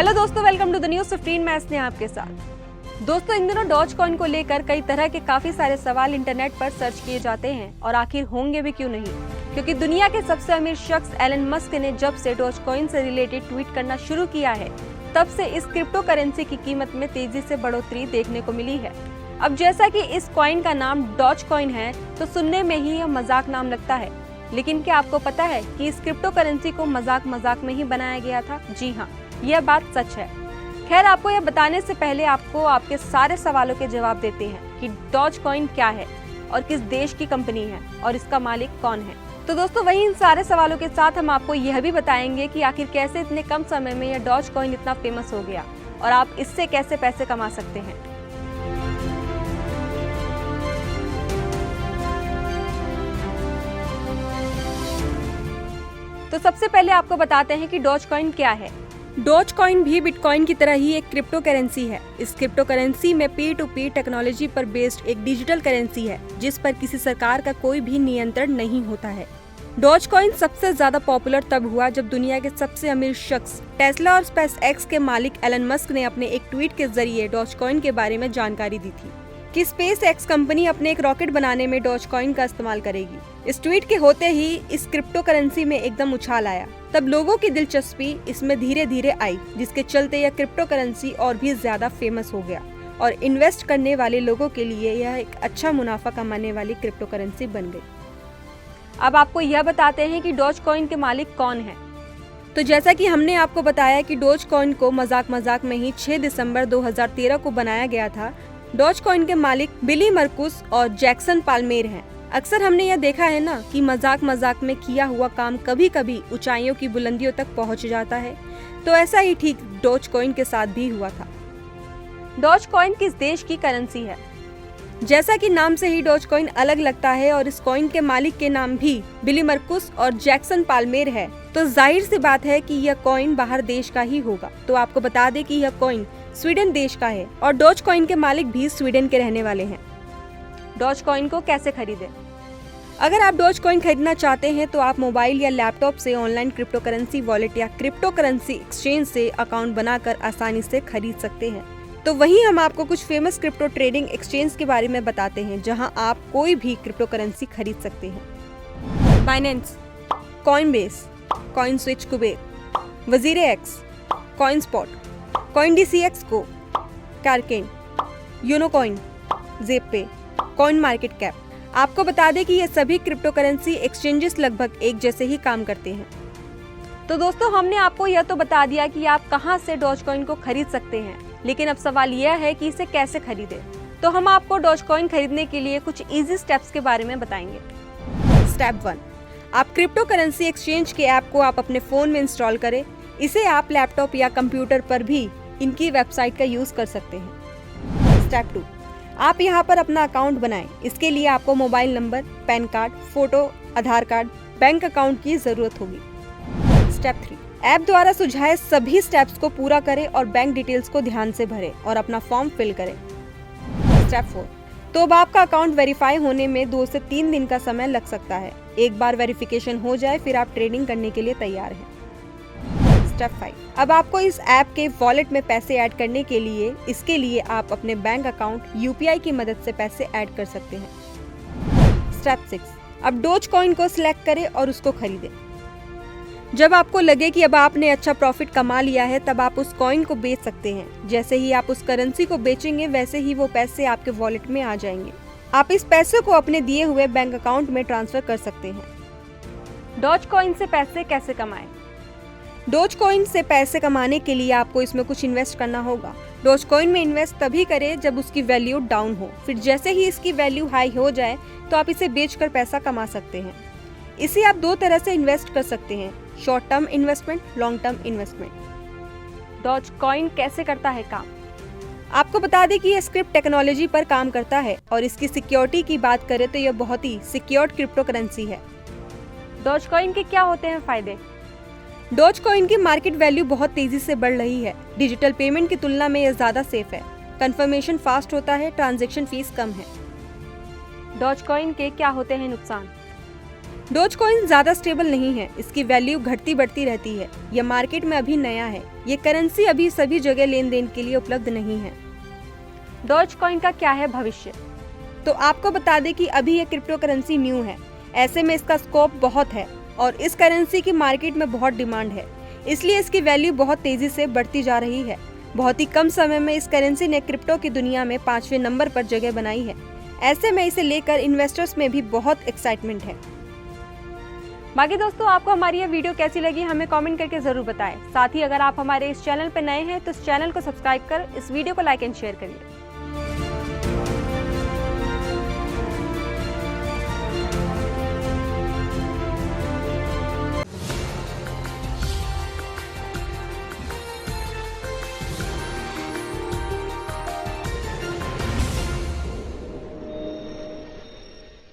Hello दोस्तों, welcome to the news 15। मैं स्नेहा आपके साथ। दोस्तों, इन दिनों डॉज कॉइन को लेकर कई तरह के काफी सारे सवाल इंटरनेट पर सर्च किए जाते हैं और आखिर होंगे भी क्यों नहीं, क्योंकि दुनिया के सबसे अमीर शख्स एलन मस्क ने जब से डॉज कॉइन से रिलेटेड ट्वीट करना शुरू किया है, तब से इस क्रिप्टो करेंसी की कीमत में तेजी से बढ़ोतरी देखने को मिली है। अब जैसा कि इस कॉइन का नाम डॉज कॉइन है, तो सुनने में ही यह मजाक नाम लगता है, लेकिन क्या आपको पता है कि इस क्रिप्टो करेंसी को मजाक में ही बनाया गया था? जी हाँ, यह बात सच है। खैर, आपको यह बताने से पहले आपको आपके सारे सवालों के जवाब देते हैं कि डॉज कॉइन क्या है और किस देश की कंपनी है और इसका मालिक कौन है। तो दोस्तों, वही इन सारे सवालों के साथ हम आपको यह भी बताएंगे कि आखिर कैसे इतने कम समय में यह डॉज कॉइन इतना फेमस हो गया और आप इससे कैसे पैसे कमा सकते हैं। तो सबसे पहले आपको बताते हैं कि डॉज कॉइन क्या है। डॉज कॉइन भी बिटकॉइन की तरह ही एक क्रिप्टो करेंसी है। इस क्रिप्टो करेंसी में पीर टू पीर टेक्नोलॉजी पर बेस्ड एक डिजिटल करेंसी है, जिस पर किसी सरकार का कोई भी नियंत्रण नहीं होता है। डॉज कॉइन सबसे ज्यादा पॉपुलर तब हुआ जब दुनिया के सबसे अमीर शख्स टेस्ला और स्पेस एक्स के मालिक एलन मस्क ने अपने एक ट्वीट के जरिए डॉज कॉइन के बारे में जानकारी दी थी कि स्पेस एक्स कंपनी अपने एक रॉकेट बनाने में डॉज कॉइन का इस्तेमाल करेगी। इस ट्वीट के होते ही इस क्रिप्टो करेंसी में एकदम उछाल आया। तब लोगों की दिलचस्पी इसमें धीरे धीरे आई, जिसके चलते यह क्रिप्टो करेंसी और भी ज्यादा फेमस हो गया और इन्वेस्ट करने वाले लोगों के लिए यह एक अच्छा मुनाफा कमाने वाली क्रिप्टो करेंसी बन गई। अब आपको यह बताते हैं कि डॉज कॉइन के मालिक कौन है। तो जैसा कि हमने आपको बताया कि डॉज कॉइन को मजाक में ही 6 दिसंबर 2013 को बनाया गया था। डॉज कॉइन के मालिक बिली मर्कुस और जैक्सन पाल्मेर हैं। अक्सर हमने यह देखा है ना कि मजाक में किया हुआ काम कभी कभी ऊंचाइयों की बुलंदियों तक पहुंच जाता है, तो ऐसा ही ठीक डॉज कॉइन के साथ भी हुआ था। डॉज कॉइन किस देश की करेंसी है? जैसा कि नाम से ही डॉज कॉइन अलग लगता है और इस कॉइन के मालिक के नाम भी बिली मर्कुस और जैक्सन पाल्मेर है, तो जाहिर सी बात है कि यह कॉइन बाहर देश का ही होगा। तो आपको बता दें कि यह कॉइन स्वीडन देश का है और डॉज कॉइन के मालिक भी स्वीडन के रहने वाले हैं। डॉज कॉइन को कैसे खरीदें? अगर आप डॉज कॉइन खरीदना चाहते हैं तो आप मोबाइल या लैपटॉप से ऑनलाइन क्रिप्टो करेंसी वॉलेट या क्रिप्टो करेंसी एक्सचेंज से अकाउंट बनाकर आसानी से खरीद सकते हैं। तो वहीं हम आपको कुछ फेमस क्रिप्टो ट्रेडिंग एक्सचेंज के बारे में बताते हैं, जहां आप कोई भी क्रिप्टो करेंसी खरीद सकते हैं। Binance, Coinbase, CoinSwitch Kuber, WazirX, CoinSpot, CoinDCX को, Kraken, Unocoin, Zebpay, coin market cap. आपको बता दें कि ये सभी क्रिप्टो करेंसी एक्सचेंजेस लगभग एक जैसे ही काम करते हैं। तो दोस्तों, हमने आपको यह तो बता दिया कि आप कहां से डॉज कॉइन को खरीद सकते हैं, लेकिन अब सवाल यह है कि इसे कैसे खरीदें। तो हम आपको डॉज कॉइन खरीदने के लिए कुछ इजी स्टेप्स के बारे में बताएंगे। स्टेप 1, आप क्रिप्टो करेंसी एक्सचेंज के ऐप को आप अपने फोन में इंस्टॉल करें। इसे आप लैपटॉप या कंप्यूटर पर भी इनकी वेबसाइट का यूज कर सकते हैं। स्टेप 2, आप यहाँ पर अपना अकाउंट बनाएं। इसके लिए आपको mobile number, PAN card, photo, Aadhaar card, bank account की जरूरत होगी। स्टेप 3, ऐप द्वारा सुझाए सभी स्टेप्स को पूरा करें और बैंक डिटेल्स को ध्यान से भरें और अपना फॉर्म फिल करें। स्टेप 4, तो अब आपका अकाउंट वेरीफाई होने में 2 से 3 दिन का समय लग सकता है। एक बार वेरिफिकेशन हो जाए फिर आप ट्रेडिंग करने के लिए तैयार हैं। स्टेप 5, अब आपको इस ऐप के वॉलेट में पैसे ऐड करने के लिए इसके लिए आप अपने बैंक अकाउंट यूपीआई की मदद से पैसे ऐड कर सकते हैं। स्टेप 6, अब डॉज कॉइन को सिलेक्ट करें और उसको खरीदें। जब आपको लगे कि अब आपने अच्छा प्रॉफिट कमा लिया है, तब आप उस कॉइन को बेच सकते हैं। जैसे ही आप उस करेंसी को बेचेंगे, वैसे ही वो पैसे आपके वॉलेट में आ जाएंगे। आप इस पैसे को अपने दिए हुए बैंक अकाउंट में ट्रांसफर कर सकते हैं। डॉज कॉइन से पैसे कैसे कमाएं? डॉज कॉइन से पैसे कमाने के लिए आपको इसमें कुछ इन्वेस्ट करना होगा। डॉज कॉइन में इन्वेस्ट तभी करें जब उसकी वैल्यू डाउन हो। फिर जैसे ही इसकी वैल्यू हाई हो जाए तो आप इसे बेचकर पैसा कमा सकते हैं। इसे आप 2 तरह से इन्वेस्ट कर सकते हैं, short term investment, long term investment. Dogecoin कैसे करता है काम? आपको बता दें कि यह स्क्रिप्ट टेक्नोलॉजी पर काम करता है और इसकी सिक्योरिटी की बात करें तो यह बहुत ही सिक्योर्ड क्रिप्टो करेंसी है। डॉज कॉइन के क्या होते हैं फायदे? डॉज कॉइन की मार्केट वैल्यू बहुत तेजी से बढ़ रही है। डिजिटल पेमेंट की तुलना में यह ज्यादा सेफ है। कंफर्मेशन फास्ट होता है, ट्रांजैक्शन फीस कम है। डॉज कॉइन के क्या होते हैं नुकसान? डोज कॉइन ज्यादा स्टेबल नहीं है, इसकी वैल्यू घटती बढ़ती रहती है। यह मार्केट में अभी नया है, ये करेंसी अभी सभी जगह लेन देन के लिए उपलब्ध नहीं है। डोज कॉइन का क्या है भविष्य? तो आपको बता दें कि अभी ये क्रिप्टो करेंसी न्यू है, ऐसे में इसका स्कोप बहुत है और इस करेंसी की मार्केट में बहुत डिमांड है, इसलिए इसकी वैल्यू बहुत तेजी से बढ़ती जा रही है। बहुत ही कम समय में इस करेंसी ने क्रिप्टो की दुनिया में 5वें नंबर पर जगह बनाई है। ऐसे में इसे लेकर इन्वेस्टर्स में भी बहुत एक्साइटमेंट है। बाकी दोस्तों, आपको हमारी ये वीडियो कैसी लगी हमें कमेंट करके जरूर बताएं। साथ ही अगर आप हमारे इस चैनल पर नए हैं तो इस चैनल को सब्सक्राइब कर इस वीडियो को लाइक एंड शेयर करिए।